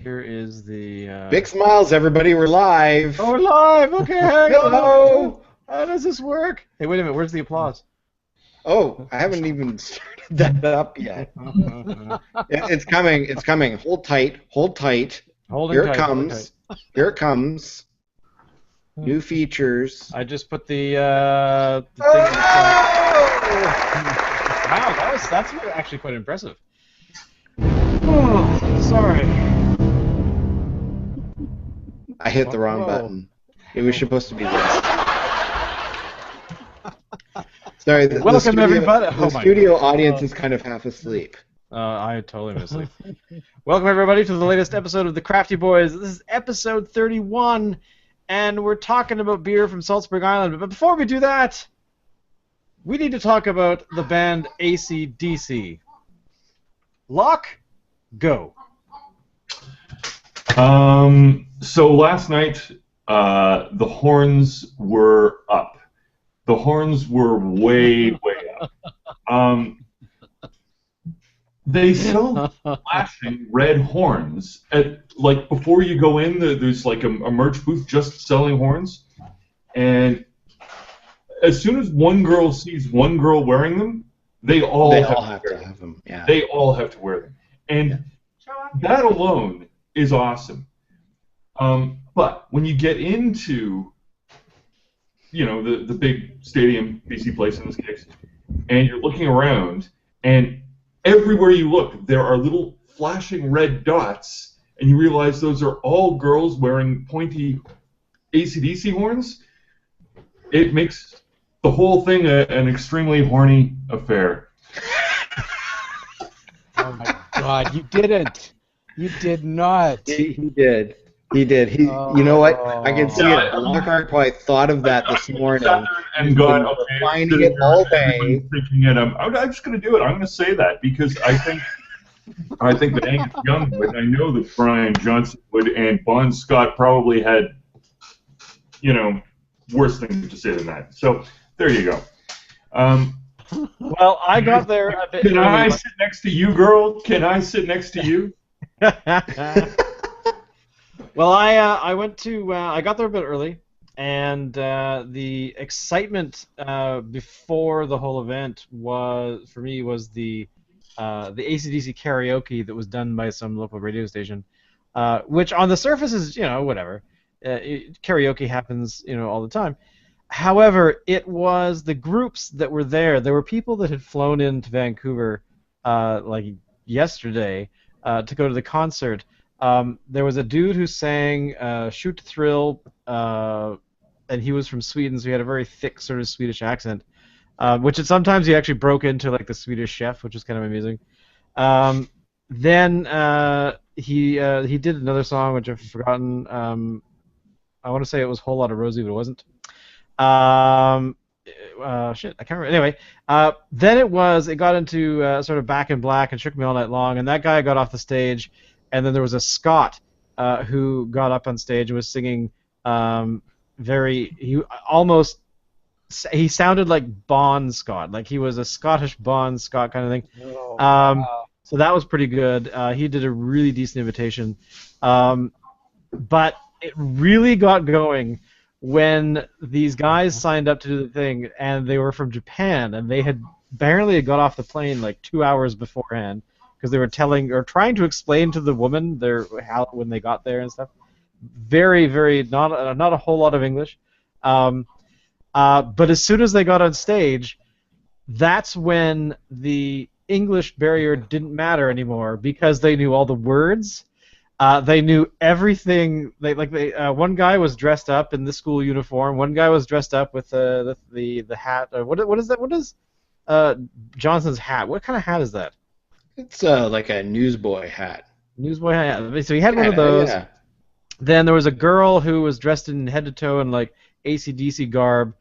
Here is the... Big smiles, everybody. We're live. Oh, we're live! Okay, Hello! How does this work? Hey, wait a minute. Where's the applause? Oh, I haven't even started that up yet. It's coming. It's coming. Hold tight. Hold tight. Here it comes. Here it comes. New features. I just put the thing in the Wow, that's actually quite impressive. Oh, sorry. I hit the wrong button. It was supposed to be this. Sorry, Welcome, everybody. The studio audience is kind of half asleep. I totally missed it. Welcome, everybody, to the latest episode of the Crafty Boys. This is episode 31, and we're talking about beer from Saltspring Island. But before we do that, we need to talk about the band ACDC. Lock, go. So last night, the horns were up. The horns were way up. They sell flashing red horns. Like before you go in, there's like a merch booth just selling horns. And as soon as one girl sees one girl wearing them, they all have to have them. Yeah. They all have to wear them. And that alone is awesome. But when you get into, you know, the big stadium, BC Place in this case, and you're looking around, and everywhere you look, there are little flashing red dots, and you realize those are all girls wearing pointy ACDC horns. It makes the whole thing an extremely horny affair. Oh my God, you didn't. You did not. He did. He did. You know what? I can see it. Lockhart probably thought of that this morning. And gone, finding it all day. Thinking it, I'm just going to do it. I'm going to say that because I think that Angus Young would. I know that Brian Johnson would, and Bon Scott probably had, you know, worse things to say than that. So there you go. Well, I got there a bit. Can I sit next to you, girl? Can I sit next to you? Well, I went to I got there a bit early, and the excitement before the whole event was the ACDC Karaoke that was done by some local radio station, which on the surface is, you know, whatever. Karaoke happens, you know, all the time. However, it was the groups that were there. There were people that had flown into Vancouver like yesterday to go to the concert. There was a dude who sang Shoot to Thrill, and he was from Sweden, so he had a very thick sort of Swedish accent, which sometimes he actually broke into like the Swedish Chef, which was kind of amusing. Then he did another song, which I've forgotten. I want to say it was Whole Lot of Rosie, but it wasn't. Shit, I can't remember. Anyway, then it got into sort of Back in Black and Shook Me All Night Long, and that guy got off the stage. And then there was a Scot who got up on stage and was singing he sounded like Bon Scott, like he was a Scottish Bon Scott kind of thing. Oh, wow. So that was pretty good. He did a really decent invitation. But it really got going when these guys signed up to do the thing, and they were from Japan, and they had barely got off the plane like 2 hours beforehand, because they were trying to explain to the woman when they got there and stuff. Very, very not a whole lot of English. But as soon as they got on stage, that's when the English barrier didn't matter anymore, because they knew all the words. They knew everything. One guy was dressed up in the school uniform. One guy was dressed up with the hat. What is that? What is Johnson's hat? What kind of hat is that? It's like a newsboy hat. Newsboy hat. So he had one of those. Yeah. Then there was a girl who was dressed in head to toe in like ACDC garb,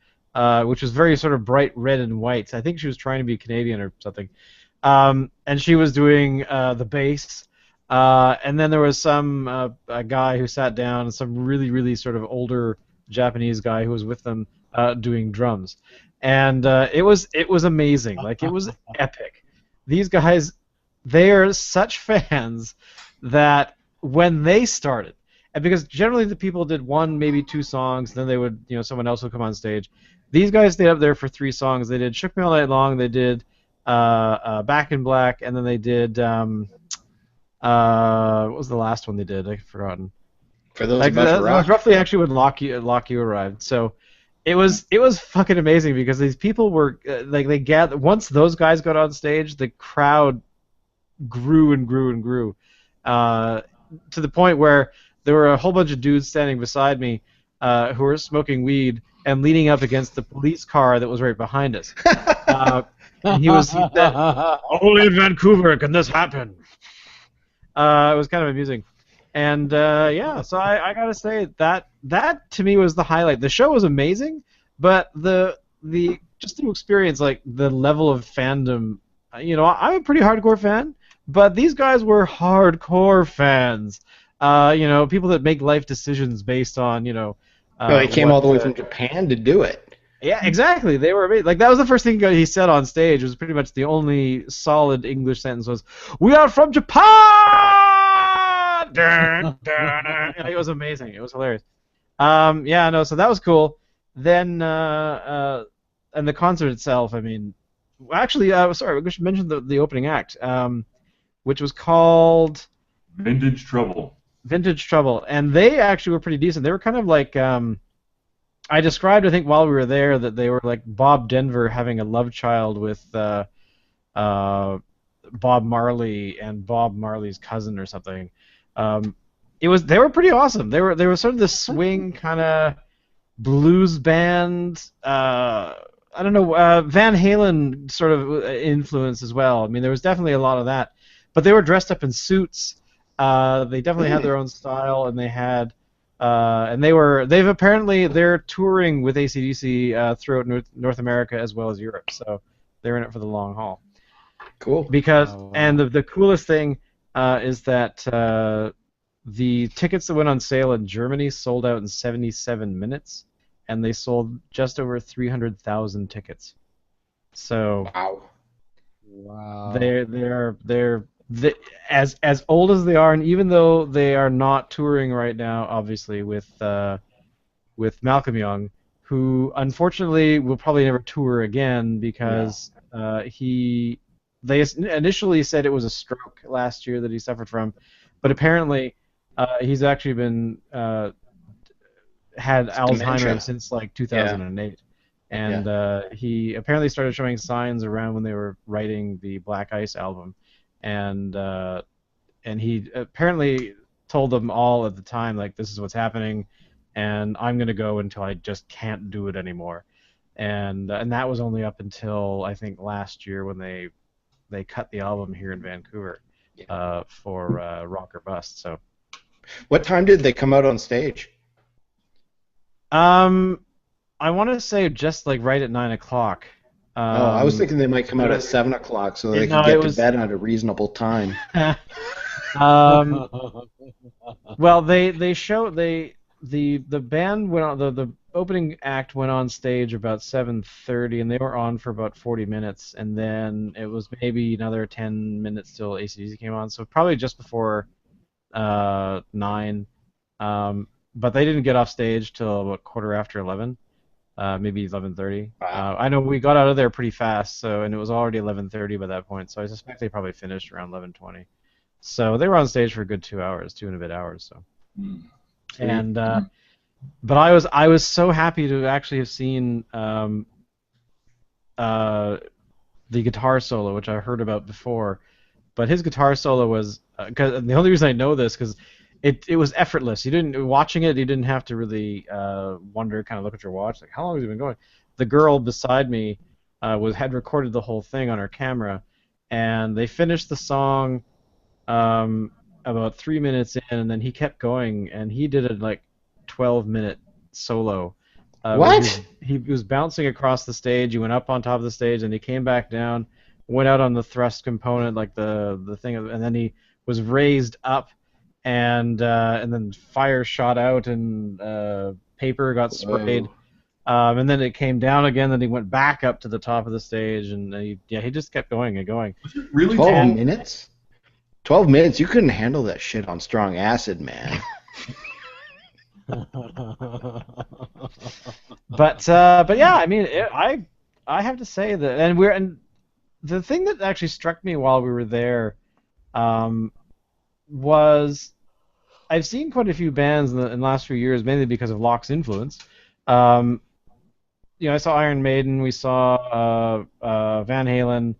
which was very sort of bright red and white. I think she was trying to be Canadian or something. And she was doing the bass. And then there was a guy who sat down, and some really, really sort of older Japanese guy who was with them doing drums. And it was amazing. Like, it was epic. These guys, they are such fans that when they started, and because generally the people did one, maybe two songs, then they would, someone else would come on stage. These guys stayed up there for 3 songs. They did "Shook Me All Night Long," they did "Back in Black," and then they did what was the last one they did? I've forgotten. For those about to rock. That was roughly actually when Lock You arrived. So it was fucking amazing because these people were they gathered. Once those guys got on stage, the crowd grew and grew and grew, to the point where there were a whole bunch of dudes standing beside me who were smoking weed and leaning up against the police car that was right behind us. He said, "Only in Vancouver can this happen." It was kind of amusing. And so I gotta say that to me was the highlight. The show was amazing, but the just to experience like the level of fandom. I'm a pretty hardcore fan, but these guys were hardcore fans. People that make life decisions based on they came all the way from Japan to do it. Yeah, exactly. They were amazing. Like that was the first thing he said on stage. It was pretty much the only solid English sentence was, "We are from Japan." It was amazing. It was hilarious. So that was cool. Then and the concert itself. I mean, actually, sorry, we should mention the opening act, which was called Vintage Trouble. Vintage Trouble, and they actually were pretty decent. They were kind of like I described, I think, while we were there, that they were like Bob Denver having a love child with Bob Marley and Bob Marley's cousin or something. They were pretty awesome. They were sort of this swing kind of blues band. I don't know, Van Halen sort of influence as well. I mean, there was definitely a lot of that, but they were dressed up in suits. They definitely had their own style, and they had. They're touring with ACDC throughout North America as well as Europe, so they're in it for the long haul. Cool. Because and the coolest thing is that the tickets that went on sale in Germany sold out in 77 minutes, and they sold just over 300,000 tickets. So wow, they're as old as they are, and even though they are not touring right now, obviously with Malcolm Young, who unfortunately will probably never tour again because they initially said it was a stroke last year that he suffered from, but apparently he's actually been had Alzheimer's since like 2008. And he apparently started showing signs around when they were writing the Black Ice album. And he apparently told them all at the time, like, this is what's happening, and I'm going to go until I just can't do it anymore. And that was only up until, I think, last year when they cut the album here in Vancouver for Rock or Bust. So, what time did they come out on stage? I want to say just like right at 9 o'clock. I was thinking they might come out at 7 o'clock so they could get to bed at a reasonable time. Well, the band went on, the opening act went on stage about 7:30, and they were on for about 40 minutes, and then it was maybe another 10 minutes till ACDC came on, so probably just before 9. But they didn't get off stage till about 11:15. Maybe 11:30. Wow. I know we got out of there pretty fast, and it was already 11:30 by that point. So I suspect they probably finished around 11:20. So they were on stage for a good 2 hours, 2 and a bit hours. So, and but I was so happy to actually have seen the guitar solo, which I heard about before. But his guitar solo was cause the only reason I know this because it was effortless. You didn't have to really wonder, kind of look at your watch, like how long has it been going. The girl beside me had recorded the whole thing on her camera, and they finished the song about 3 minutes in, and then he kept going, and he did a like 12-minute solo. What? He was bouncing across the stage. He went up on top of the stage, and he came back down, went out on the thrust component, like the thing, and then he was raised up. And then fire shot out, and paper got sprayed, and then it came down again. Then he went back up to the top of the stage, and he just kept going and going. Was it really 12 minutes? 12 minutes, you couldn't handle that shit on strong acid, man. But yeah, I mean, I have to say that, and the thing that actually struck me while we were there, was I've seen quite a few bands in the last few years, mainly because of Locke's influence. I saw Iron Maiden, we saw Van Halen.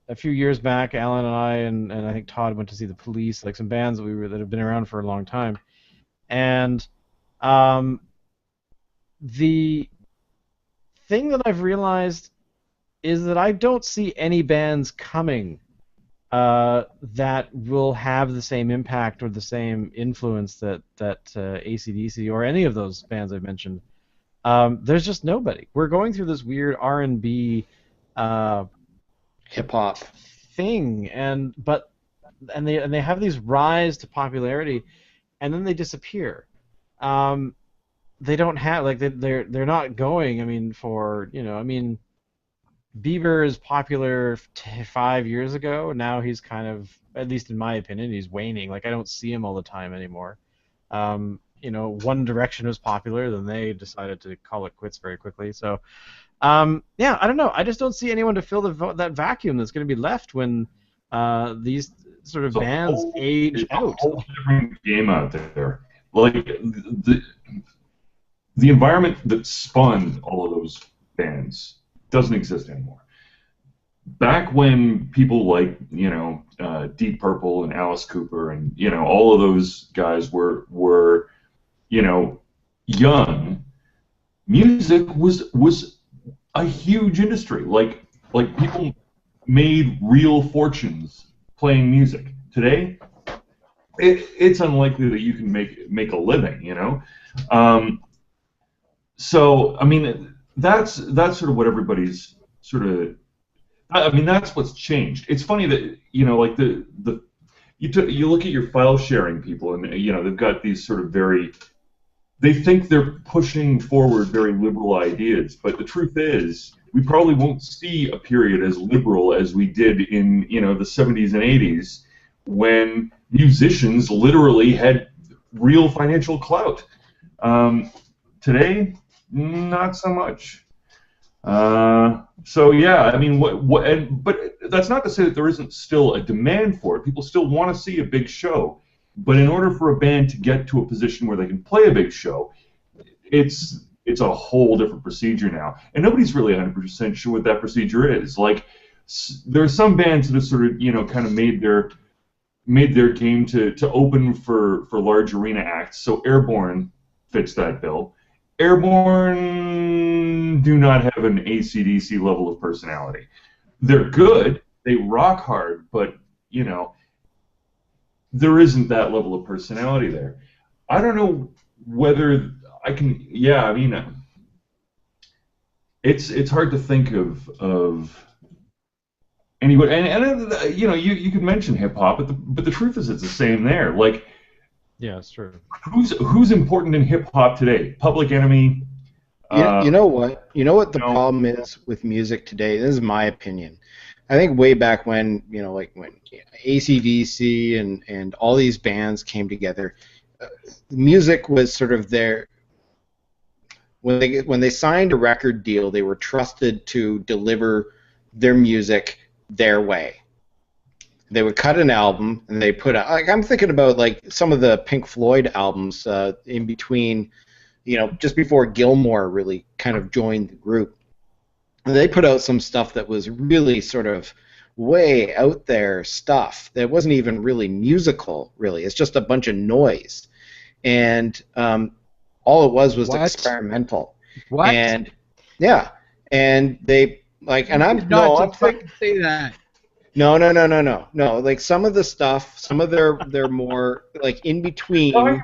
A few years back, Alan and I and I think Todd went to see the Police, like some bands that have been around for a long time. And the thing that I've realized is that I don't see any bands coming that will have the same impact or the same influence that ACDC or any of those bands I've mentioned. There's just nobody. We're going through this weird R&B hip hop thing, and they have these rise to popularity, and then they disappear. They don't have they're not going. I mean, Bieber is popular 5 years ago. Now he's kind of, at least in my opinion, he's waning. Like I don't see him all the time anymore. One Direction was popular, then they decided to call it quits very quickly. So, yeah, I don't know. I just don't see anyone to fill that vacuum that's going to be left when these sort of bands age out. It's a whole different game out there. Like the environment that spun all of those bands doesn't exist anymore. Back when people like Deep Purple and Alice Cooper and all of those guys were young, music was a huge industry. Like people made real fortunes playing music. Today, it's unlikely that you can make a living. So I mean, that's sort of what everybody's sort of. I mean, that's what's changed. It's funny that like you look at your file sharing people, and they've got these sort of they think they're pushing forward very liberal ideas, but the truth is we probably won't see a period as liberal as we did in the 70s and 80s when musicians literally had real financial clout. Today, not so much. So yeah, I mean, but that's not to say that there isn't still a demand for it. People still want to see a big show, but in order for a band to get to a position where they can play a big show, it's a whole different procedure now, and nobody's really 100% sure what that procedure is. Like, there are some bands that have sort of kind of made their game to open for large arena acts. So Airborne fits that bill. Airborne do not have an ACDC level of personality. They're good, they rock hard, but there isn't that level of personality there. I don't know whether I can. Yeah, I mean, it's hard to think of anybody. And you could mention hip hop, but the truth is it's the same there. Like. Yeah, it's true. Who's important in hip hop today? Public Enemy. You know what? You know what the problem is with music today? This is my opinion. I think way back when, when ACDC and all these bands came together, music was sort of their. When they signed a record deal, they were trusted to deliver their music their way. They would cut an album and they put out. Like, I'm thinking about like some of the Pink Floyd albums in between, just before Gilmour really kind of joined the group. And they put out some stuff that was really sort of way out there stuff that wasn't even really musical. Really, it's just a bunch of noise, and all it was experimental. What? And yeah, and they like, and I'm say that. No. Like some of the stuff, some of their more like in between. It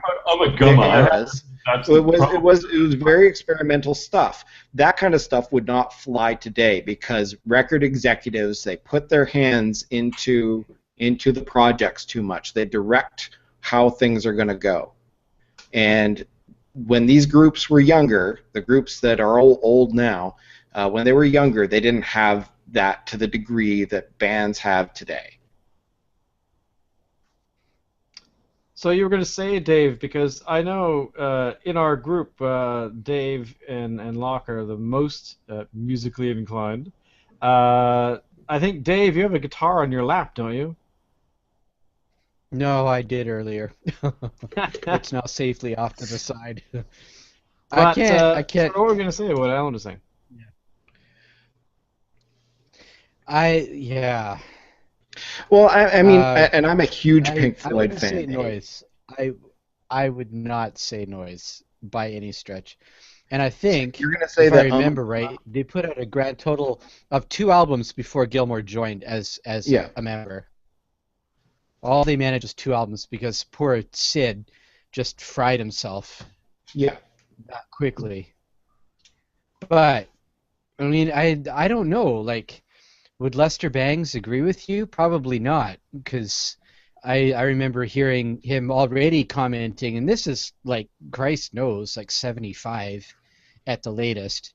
was very experimental stuff. That kind of stuff would not fly today because record executives, they put their hands into the projects too much. They direct how things are going to go. And when these groups were younger, the groups that are old now, when they were younger, they didn't have that to the degree that bands have today. So you were going to say, Dave, because I know in our group, Dave and Locke are the most musically inclined. I think, Dave, you have a guitar on your lap, don't you? No, I did earlier. It's now safely off to the side. I But can't. I so can't. what were we going to say? What Alan was saying? Yeah. Well, I mean, Uh, and I'm a huge Pink I Floyd wouldn't fan, say Dave. noise. I would not say noise by any stretch. And I think, You're gonna say if I that, remember right, they put out a grand total of 2 albums before Gilmore joined as yeah, a member. All they managed was 2 albums because poor Sid just fried himself yeah. that quickly. But I mean, I don't know. Like, would Lester Bangs agree with you? Probably not, because I remember hearing him already commenting, and this is like Christ knows, like 75 at the latest.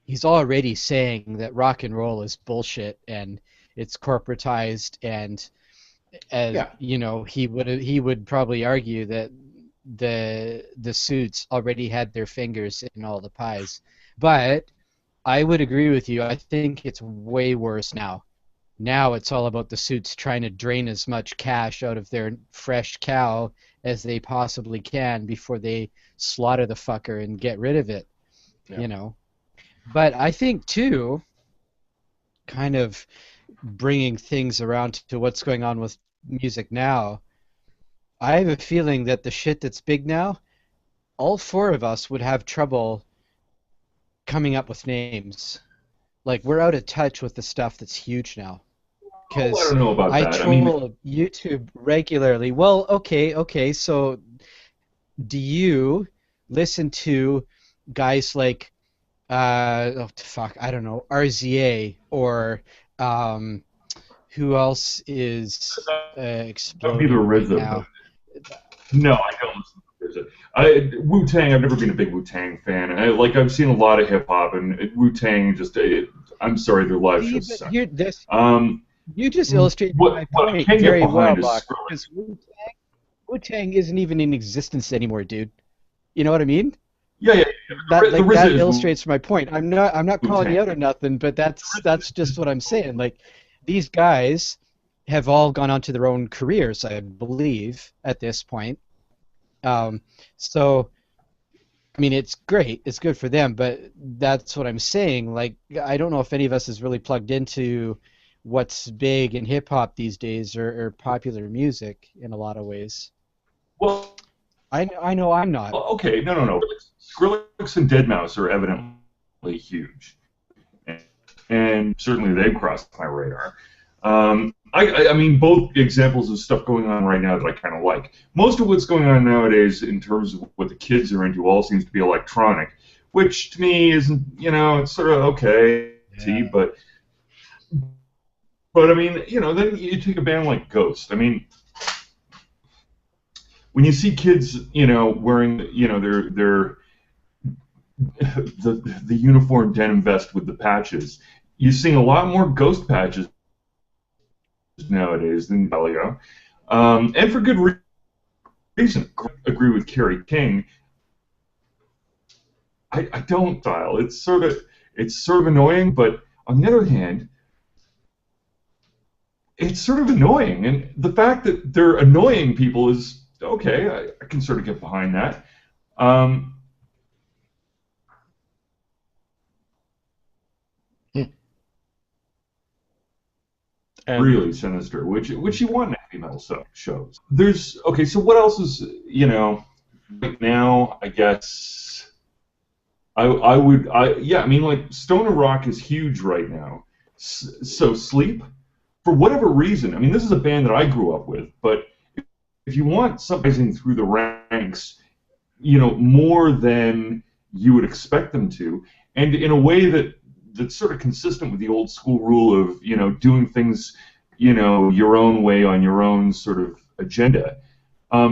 He's already saying that rock and roll is bullshit and it's corporatized, and as Yeah. you know, he would probably argue that the suits already had their fingers in all the pies. But I would agree with you. I think it's way worse now. Now it's all about the suits trying to drain as much cash out of their fresh cow as they possibly can before they slaughter the fucker and get rid of it, Yeah. you know. But I think too, kind of bringing things around to what's going on with music now, I have a feeling that the shit that's big now, all four of us would have trouble coming up with names. Like, we're out of touch with the stuff that's huge now. Oh, I Because don't know about I that. I mean, troll YouTube regularly. Well, okay. So, do you listen to guys like, I don't know, RZA, or um, who else is that would be the exploding right RZA, but now? no, I don't listen to RZA. Wu Tang. I've never been a big Wu Tang fan. I've seen a lot of hip hop, and Wu Tang just. I'm sorry, their live See, shows but suck. here, this Um, you just illustrated my what I point can get very well, behind is Buck. Skrillex. Because Wu-Tang isn't even in existence anymore, dude. You know what I mean? Yeah. That The like RZA that is illustrates my point. I'm not Wu calling you Tang. out or nothing, but that's just what I'm saying. Like, these guys have all gone on to their own careers, I believe, at this point. Um, so I mean, it's great, it's good for them, but that's what I'm saying. Like, I don't know if any of us is really plugged into what's big in hip hop these days, or popular music in a lot of ways. Well, I know I'm not. okay, no. Skrillex and Deadmau5 are evidently huge, and certainly they've crossed my radar. I mean, both examples of stuff going on right now that I kind of like. Most of what's going on nowadays, in terms of what the kids are into, all seems to be electronic, which to me isn't, it's sort of okay, Yeah. but I mean, then you take a band like Ghost. I mean, when you see kids, wearing, their the uniform denim vest with the patches, you're seeing a lot more Ghost patches nowadays than a while ago, and for good reason. I agree with Kerry King. I don't style. It's sort of annoying, but on the other hand, it's sort of annoying, and the fact that they're annoying people is okay. I can sort of get behind that. Um, And really sinister, which you want in heavy metal shows. There's okay. So what else is right now? I guess I would yeah. I mean, like, stoner rock is huge right now. So Sleep, for whatever reason. I mean, this is a band that I grew up with, but if you want something through the ranks, more than you would expect them to, and in a way that's sort of consistent with the old school rule of, doing things, your own way on your own sort of agenda.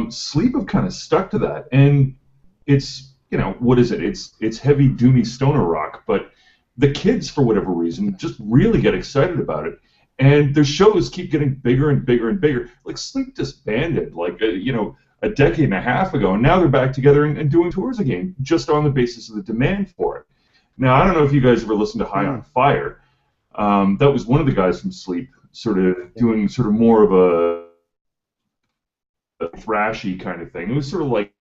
Sleep have kind of stuck to that, and it's, what is it? It's heavy, doomy stoner rock, but the kids, for whatever reason, just really get excited about it. And their shows keep getting bigger and bigger and bigger. Like, Sleep disbanded, like, a decade and a half ago, and now they're back together and doing tours again, just on the basis of the demand for it. Now, I don't know if you guys ever listened to High on Fire. That was one of the guys from Sleep, sort of doing sort of more of a thrashy kind of thing. It was sort of like,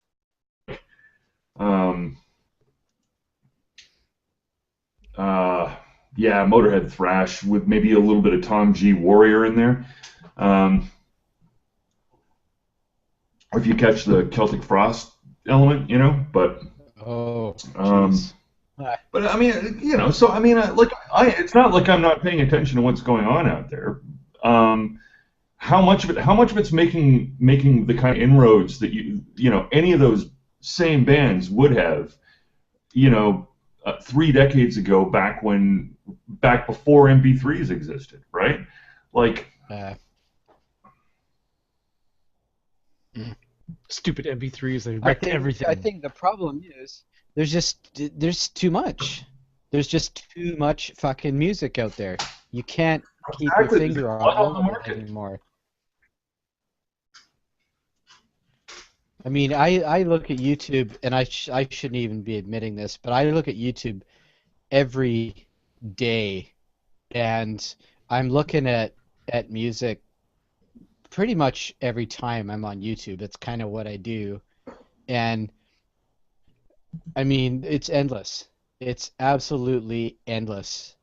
Motorhead thrash with maybe a little bit of Tom G. Warrior in there. Or if you catch the Celtic Frost element, you know, but. But I mean, you know, so I mean, it's not like I'm not paying attention to what's going on out there. How much of it's making the kind of inroads that you know, any of those same bands would have, you know, 3 decades ago, back before MP3s existed, right? Like. Stupid MP3s, they wrecked everything. I think the problem is there's too much. There's just too much fucking music out there. You can't keep your finger on it anymore. I mean, I look at YouTube, and I shouldn't even be admitting this, but I look at YouTube every day, and I'm looking at music pretty much every time I'm on YouTube. That's kind of what I do. And I mean, it's endless. It's absolutely endless.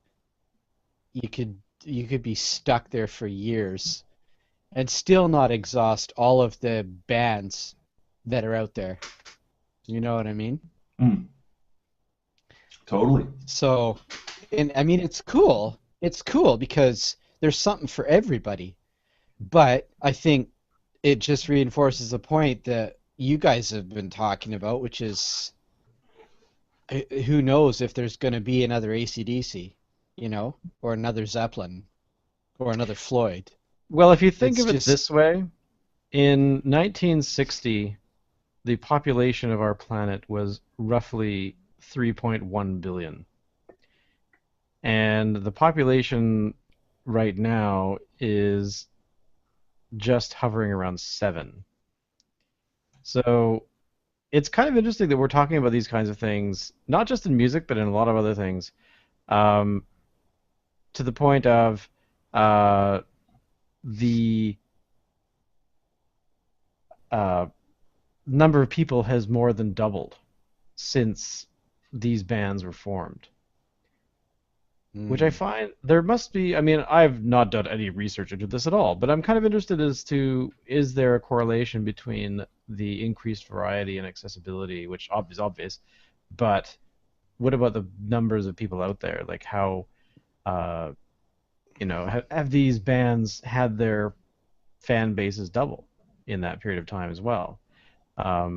You could be stuck there for years and still not exhaust all of the bands that are out there. You know what I mean? Totally. So, and I mean, it's cool. It's cool because there's something for everybody. But I think it just reinforces the point that you guys have been talking about, which is who knows if there's going to be another ACDC, you know, or another Zeppelin, or another Floyd. Well, if you think of it this way, in 1960, the population of our planet was roughly 3.1 billion. And the population right now is just hovering around 7. So it's kind of interesting that we're talking about these kinds of things, not just in music, but in a lot of other things, to the point of the number of people has more than doubled since these bands were formed. Which I find there must be, I mean, I've not done any research into this at all, but I'm kind of interested as to, is there a correlation between the increased variety and accessibility, which is obvious, but what about the numbers of people out there? Like how, you know, have these bands had their fan bases double in that period of time as well? But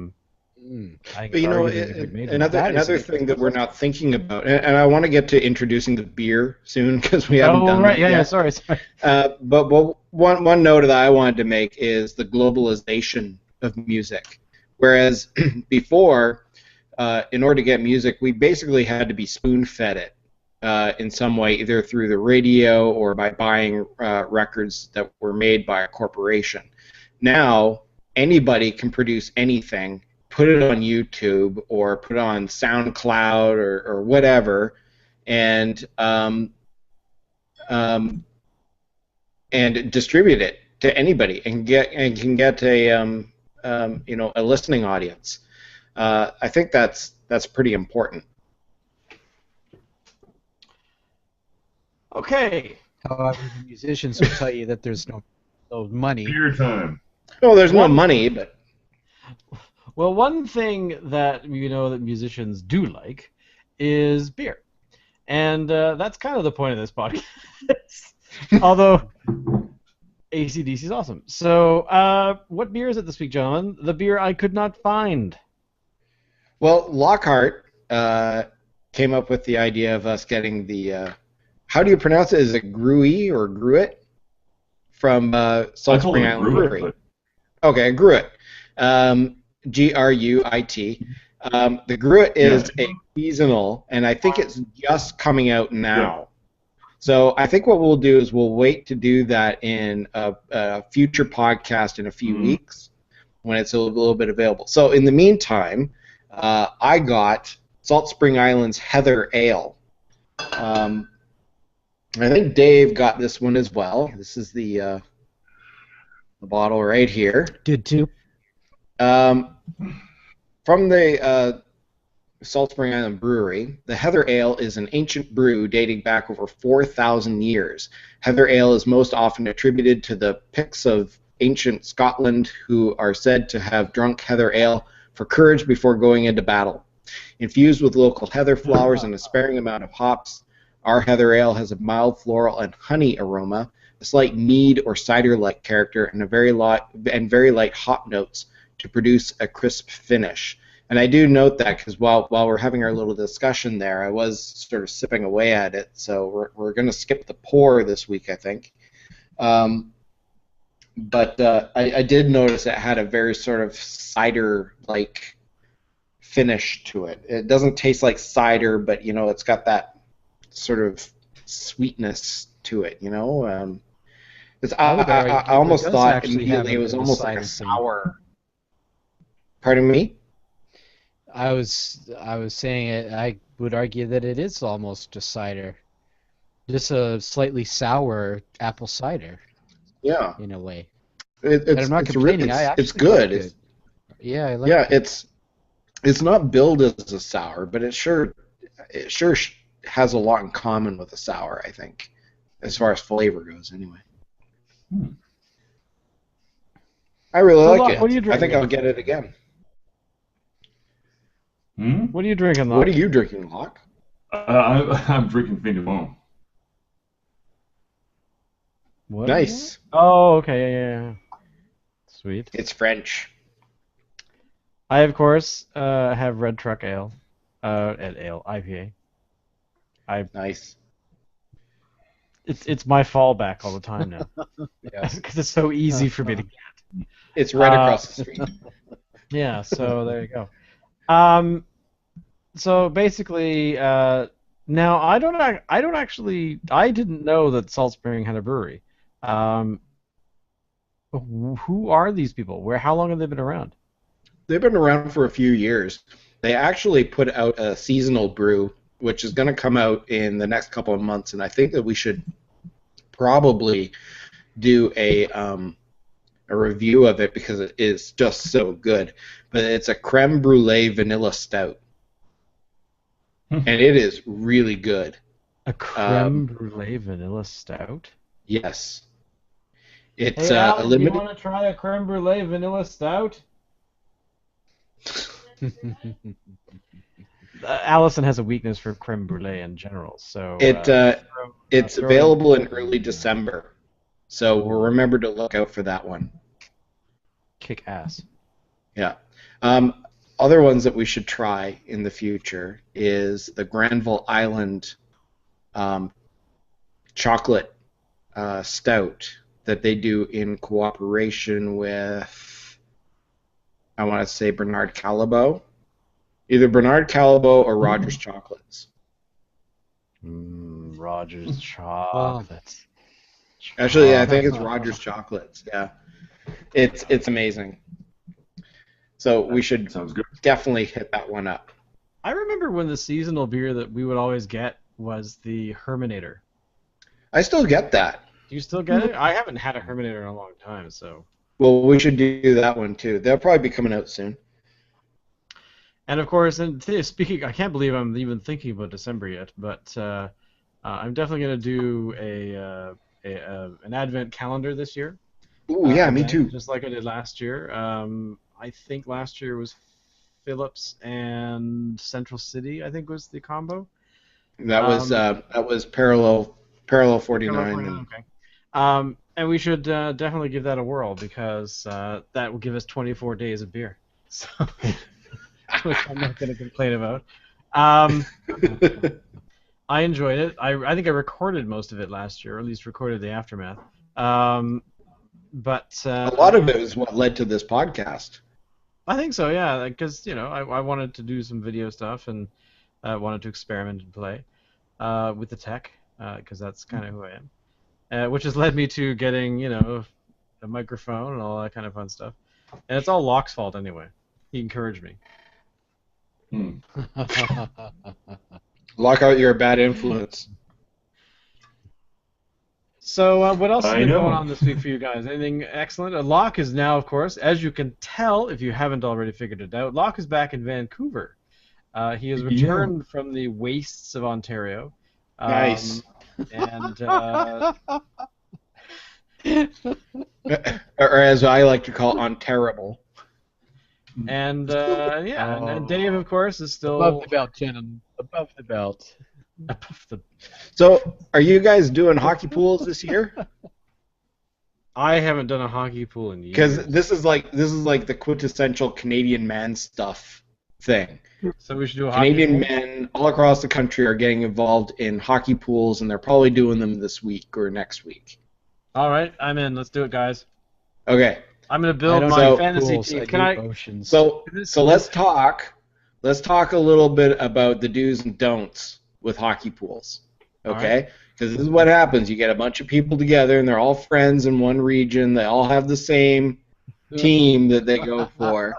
you know, another thing that we're not thinking about, and I want to get to introducing the beer soon because we haven't done that yet. Sorry. But one note that I wanted to make is the globalization of music. Whereas before, in order to get music, we basically had to be spoon-fed it in some way, either through the radio or by buying records that were made by a corporation. Now, anybody can produce anything, put it on YouTube or put it on SoundCloud or whatever, and distribute it to anybody and can get a you know, a listening audience. I think that's pretty important. Okay. However, the musicians will tell you that there's no money. Beer time. Well, there's no money, but. Well, one thing that you know that musicians do like is beer, and that's kind of the point of this podcast. Although AC/DC is awesome. So, what beer is it this week, gentlemen? The beer I could not find. Well, Lockhart came up with the idea of us getting the. How do you pronounce it? Is it Gruit or Gruit from Saltspring Island Brewery? But... Okay, Gruit. Gruit. The Gruit is a seasonal, and I think it's just coming out now. Yeah. So I think what we'll do is we'll wait to do that in a future podcast in a few weeks, when it's a little bit available. So in the meantime, I got Saltspring Island's Heather Ale. I think Dave got this one as well. This is the bottle right here. Did too. From the Saltspring Island Brewery, the Heather Ale is an ancient brew dating back over 4,000 years. Heather Ale is most often attributed to the Picts of ancient Scotland, who are said to have drunk heather ale for courage before going into battle. Infused with local heather flowers and a sparing amount of hops, our heather ale has a mild floral and honey aroma, a slight mead or cider-like character, and very light hop notes to produce a crisp finish. And I do note that because while we're having our little discussion there, I was sort of sipping away at it. So we're going to skip the pour this week, I think. But I did notice it had a very sort of cider-like finish to it. It doesn't taste like cider, but it's got that sort of sweetness to it. I almost thought immediately it was almost like a sour. Pardon me? I was saying it. I would argue that it is almost a cider, just a slightly sour apple cider. Yeah, in a way. I'm not complaining. It's good. Like it. Yeah, I like it. It's not billed as a sour, but it sure has a lot in common with a sour, I think, as far as flavor goes, anyway. I really like it. What are you drinking? I think I'll get it again. What are you drinking, Locke? What are you drinking, Locke? I'm drinking Fin du Monde. What? Nice. Oh, okay, yeah. Sweet. It's French. I, of course, have Red Truck Ale. IPA. Nice. It's my fallback all the time now. Yes. Because it's so easy for me to get. It's right across the street. Yeah, so there you go. So basically, now I didn't know that Salt Spring had a brewery. Who are these people? How long have they been around? They've been around for a few years. They actually put out a seasonal brew, which is going to come out in the next couple of months, and I think that we should probably do a review of it because it is just so good. But it's a creme brulee vanilla stout, and it is really good. A creme brulee vanilla stout? Yes. It's hey, Alan, a limited. Do you want to try a creme brulee vanilla stout? Allison has a weakness for creme brulee in general, so it's available in early December, so we'll remember to look out for that one. Kick ass. Yeah. Other ones that we should try in the future is the Granville Island chocolate stout that they do in cooperation with, I want to say, Bernard Callebaut. Either Bernard Callebaut or Rogers Chocolates. Rogers Chocolates. Actually, I think it's Rogers Chocolates. Yeah, it's amazing. So we should definitely hit that one up. I remember when the seasonal beer that we would always get was the Herminator. I still get that. Do you still get it? I haven't had a Herminator in a long time, so. Well, we should do that one too. They'll probably be coming out soon. And of course, speaking, I can't believe I'm even thinking about December yet, but I'm definitely going to do an Advent calendar this year. Ooh, yeah, me too. Just like I did last year. I think last year was Phillips and Central City, I think was the combo. That was Parallel 49. Okay. And we should definitely give that a whirl because that will give us 24 days of beer. So, which I'm not going to complain about. I enjoyed it. I think I recorded most of it last year, or at least recorded the aftermath. But a lot of it is what led to this podcast. I think so, yeah, because I wanted to do some video stuff and wanted to experiment and play with the tech because that's kind of who I am, which has led me to getting a microphone and all that kind of fun stuff. And it's all Locke's fault anyway. He encouraged me. Lock out, you're a bad influence. So what else has been going know. on this week for you guys? Anything excellent? Locke is now, of course, as you can tell, if you haven't already figured it out, Locke is back in Vancouver. He has returned from the wastes of Ontario. Nice. And or as I like to call, unterrible. And and Dave, of course, is still above the belt, Shannon. Above the belt. Above the... So, are you guys doing hockey pools this year? I haven't done a hockey pool in years. Because this is like the quintessential Canadian man stuff thing. So we should do a hockey Canadian pool? men all across the country are getting involved in hockey pools, and they're probably doing them this week or next week. All right, I'm in. Let's do it, guys. Okay. I'm gonna build my fantasy pools, team. I Can do I? oceans. So let's talk. Let's talk a little bit about the do's and don'ts with hockey pools. Okay? Because this is what happens. You get a bunch of people together, and they're all friends in one region. They all have the same team that they go for.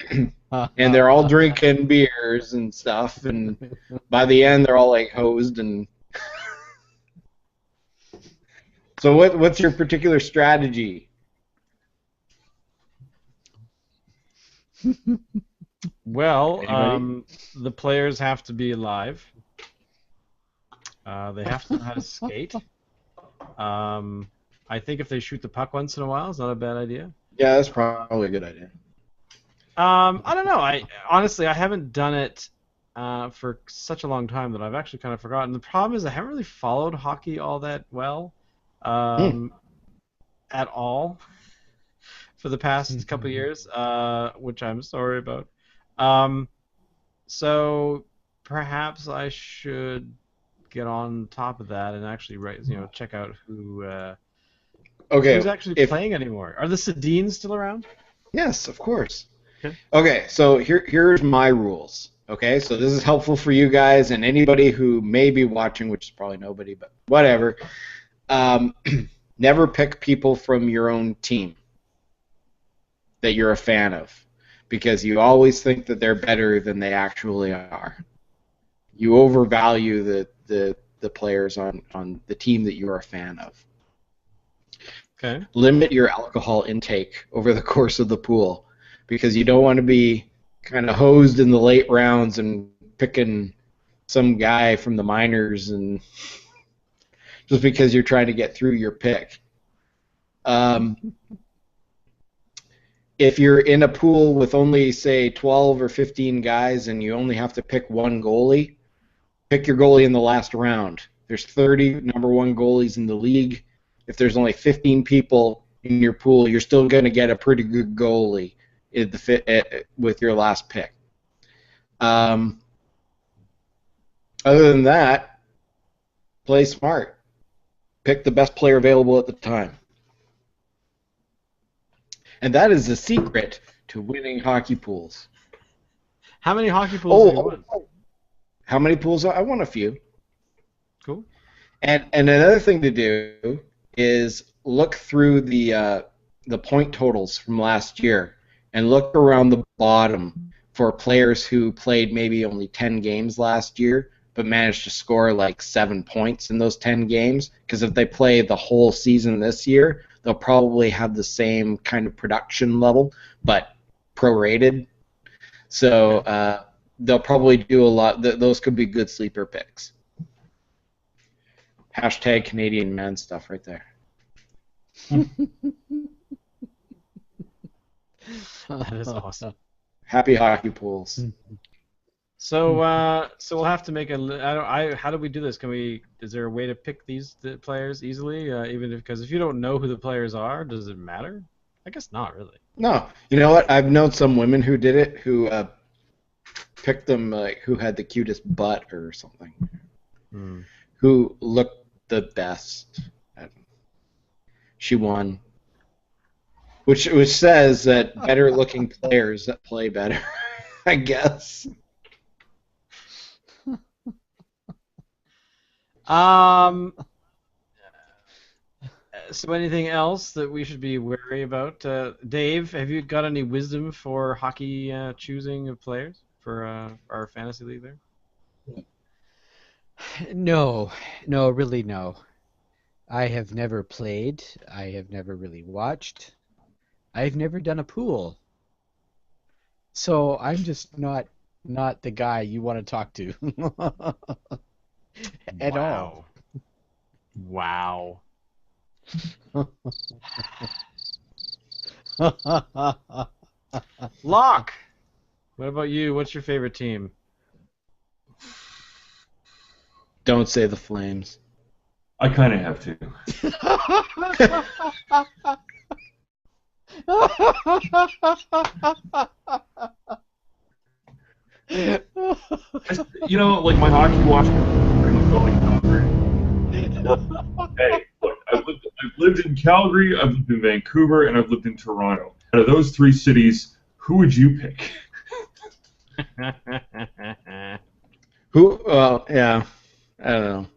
And they're all drinking beers and stuff, and by the end they're all like hosed and so what's your particular strategy? Well, the players have to be alive. They have to know how to skate. I think if they shoot the puck once in a while, it's not a bad idea. Yeah, that's probably a good idea. I don't know. I honestly haven't done it for such a long time that I've actually kind of forgotten. The problem is I haven't really followed hockey all that well at all for the past couple of years, which I'm sorry about. So perhaps I should get on top of that and actually check out who's actually playing anymore. Are the Sedines still around? Yes, of course. Okay. Okay, so here's my rules. Okay, so this is helpful for you guys and anybody who may be watching, which is probably nobody, but whatever. Never pick people from your own team that you're a fan of, because you always think that they're better than they actually are. You overvalue the players on the team that you're a fan of. Okay. Limit your alcohol intake over the course of the pool, because you don't want to be kind of hosed in the late rounds and picking some guy from the minors and just because you're trying to get through your pick. If you're in a pool with only, say, 12 or 15 guys and you only have to pick one goalie, pick your goalie in the last round. There's 30 number one goalies in the league. If there's only 15 people in your pool, you're still going to get a pretty good goalie with your last pick. Other than that, play smart. Pick the best player available at the time. And that is the secret to winning hockey pools. How many hockey pools have you won? How many pools? I won a few. Cool. And another thing to do is look through the point totals from last year and look around the bottom for players who played maybe only 10 games last year but managed to score like 7 points in those 10 games, because if they play the whole season this year, they'll probably have the same kind of production level, but prorated. So they'll probably do a lot. Those could be good sleeper picks. Hashtag Canadian man stuff right there. That is awesome. Happy hockey pools. So we'll have to make how do we do this? Is there a way to pick the players easily? Because if you don't know who the players are, does it matter? I guess not really. No. You know what? I've known some women who did it, who picked them, like, who had the cutest butt or something. Who looked the best. She won. Which says that better looking players that play better, I guess. So anything else that we should be wary about? Dave, have you got any wisdom for hockey choosing of players for our fantasy league there? No, no, really no. I have never played. I have never really watched. I've never done a pool. So I'm just not the guy you want to talk to at all. Wow. Locke, what about you? What's your favorite team? Don't say the Flames. I kind of have to. Like my hockey watching. Hey, look, I've lived in Calgary, I've lived in Vancouver, and I've lived in Toronto. Out of those three cities, who would you pick? Who? Well, yeah, I don't know.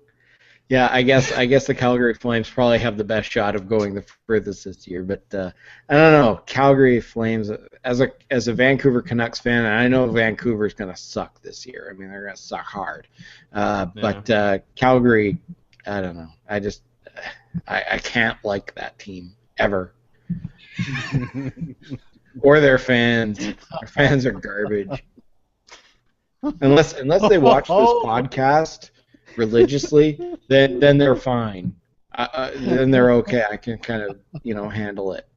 Yeah, I guess the Calgary Flames probably have the best shot of going the furthest this year. But I don't know. Calgary Flames, as a Vancouver Canucks fan, and I know Vancouver's gonna suck this year. I mean, they're gonna suck hard. But Calgary, I don't know. I can't like that team ever. Or their fans. Their fans are garbage. Unless they watch this podcast religiously, then they're fine. Then they're okay. I can kind of handle it.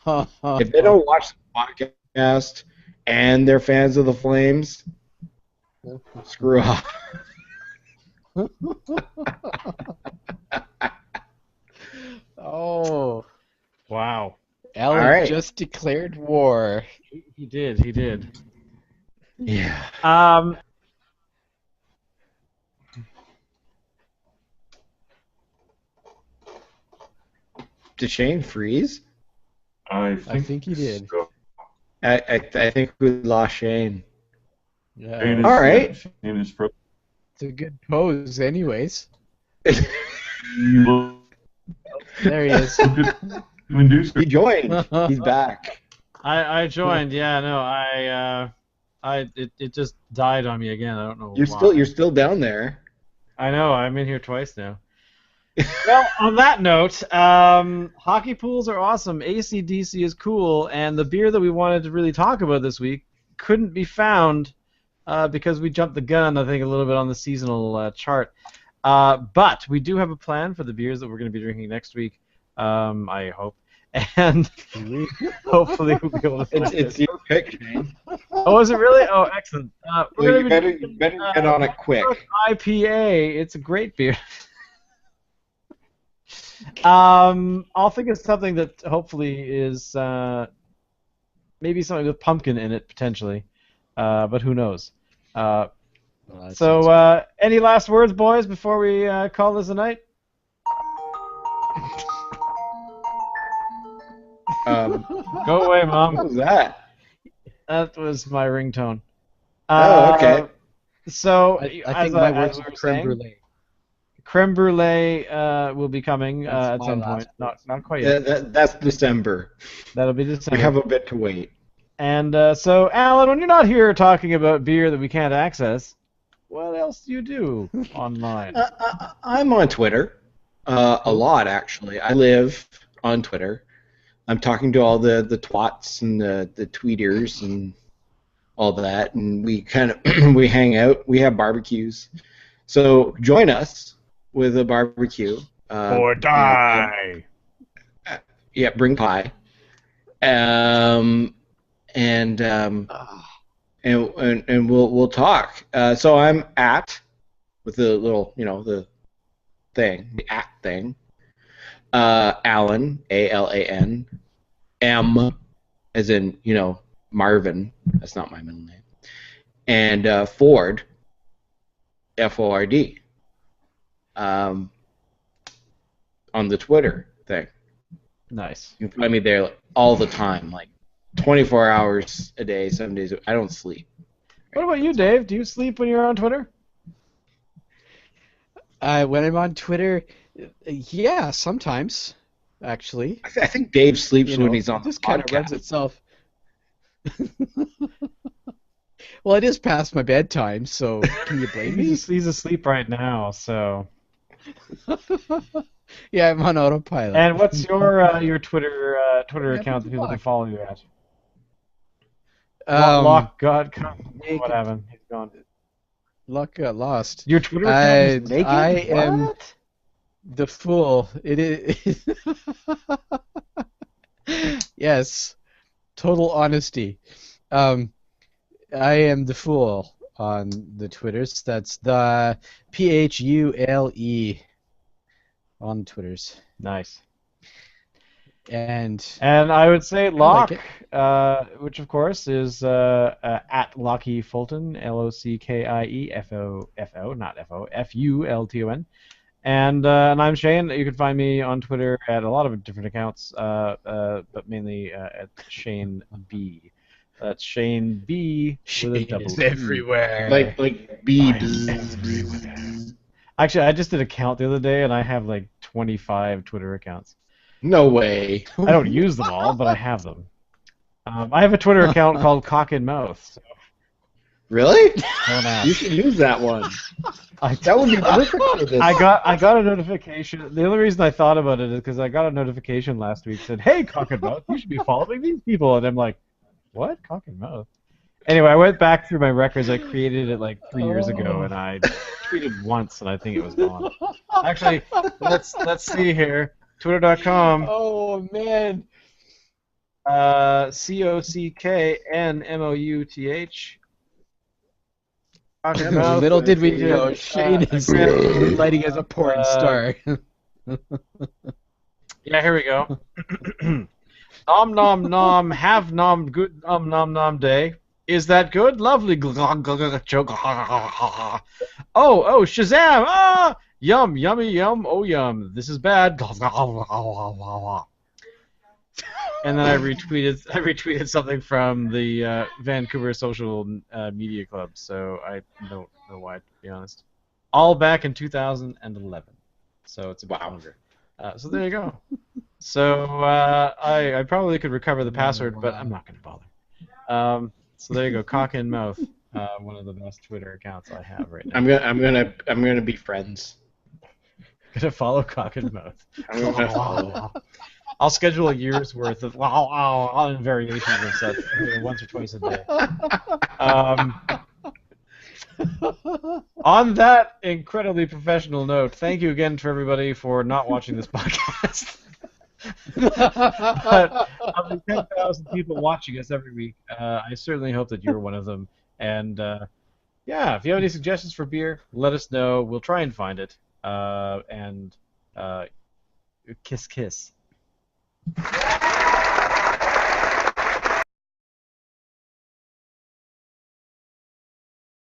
But if they don't watch the podcast and they're fans of the Flames, screw off. Oh, Wow. Alan just declared war. He did. Yeah. Did Shane freeze? I think he did. So. I think we lost Shane. Yeah. Shane is, all right. Shane is pro. It's a good pose, anyways. You There he is. He joined. He's back. I joined. Yeah, no, it just died on me again. I don't know. You're still down there. I know. I'm in here twice now. Well, on that note, hockey pools are awesome. ACDC is cool, and the beer that we wanted to really talk about this week couldn't be found because we jumped the gun, I think, a little bit on the seasonal chart. But we do have a plan for the beers that we're going to be drinking next week. I hope, and hopefully we'll be able to. It's your pick, Shane. Oh, is it really? Oh, excellent. You better get on it quick. IPA. It's a great beer. I'll think of something that hopefully is maybe something with pumpkin in it potentially, but who knows? Any last words, boys, before we call this a night? Go away, Mom. What was that? That was my ringtone. Oh, okay. So I think my words were creme brulee. Creme brulee will be coming at some point. Not quite yet. That's December. That'll be December. We have a bit to wait. And so, Alan, when you're not here talking about beer that we can't access, what else do you do online? I'm on Twitter. A lot, actually. I live on Twitter. I'm talking to all the twats and the tweeters and all that, and we kind of we hang out. We have barbecues. So join us with a barbecue. Or die. Yeah, bring pie. And we'll talk. So I'm at with the little the thing, the at thing. Alan, ALAN, M, as in Marvin. That's not my middle name. And Ford, FORD. On the Twitter thing. Nice. You can find me there all the time, like 24 hours a day, 7 days. I don't sleep. What about you, Dave? Do you sleep when you're on Twitter? When I'm on Twitter, Yeah, sometimes, actually. I think Dave sleeps You when know, he's on it the just kind of runs podcast. itself. Well, it is past my bedtime, so can you blame me? He's asleep right now, so. Yeah, I'm on autopilot. And what's your Twitter What happened account to that people can Locke? follow you at? Um, Lock got what naked. happened? He's gone. Locke got lost. Your Twitter account is naked? I am What? the fool. It is. Yes, total honesty. Um, I am the fool on the Twitters. That's the PHULE on Twitters. Nice. And I would say like Locke, which of course is at Lockie Fulton, LOCKIEFO, not FO, FULTON. And I'm Shane. You can find me on Twitter at a lot of different accounts, but mainly at Shane B. That's Shane B with a Shane double is E. everywhere. Like B. Actually, I just did a count the other day, and I have like 25 Twitter accounts. No way. I don't use them all, but I have them. I have a Twitter account called Cock and Mouth. So Really? don't ask. You should use that one. That would be perfect for this. I got a notification. The only reason I thought about it is because I got a notification last week that said, "Hey, Cock and Mouth, you should be following these people." And I'm like, "What? Cock and Mouth?" Anyway, I went back through my records. I created it like 3 years ago, and I tweeted once, and I think it was gone. Actually, let's see here. Twitter.com. Oh man. COCKNMOUTH. Little did we know, Shane is lighting as a porn star. Yeah, here we go. Nom nom nom, have nom good nom nom day. Is that good? Lovely. Oh, Shazam! Ah! Yum, yummy, yum, oh yum. This is bad. And then I retweeted something from the Vancouver Social Media Club, so I don't know why, to be honest. All back in 2011, so it's a bit longer. So there you go. So I probably could recover the password, but I'm not going to bother. So there you go, Cock and Mouth, one of the best Twitter accounts I have right now. I'm gonna be friends. Gonna follow Cock and Mouth. I'm gonna follow. I'll schedule a year's worth of variations of such once or twice a day. On that incredibly professional note, thank you again to everybody for not watching this podcast. But of the 10,000 people watching us every week, I certainly hope that you're one of them. And yeah, if you have any suggestions for beer, let us know. We'll try and find it. And kiss, kiss.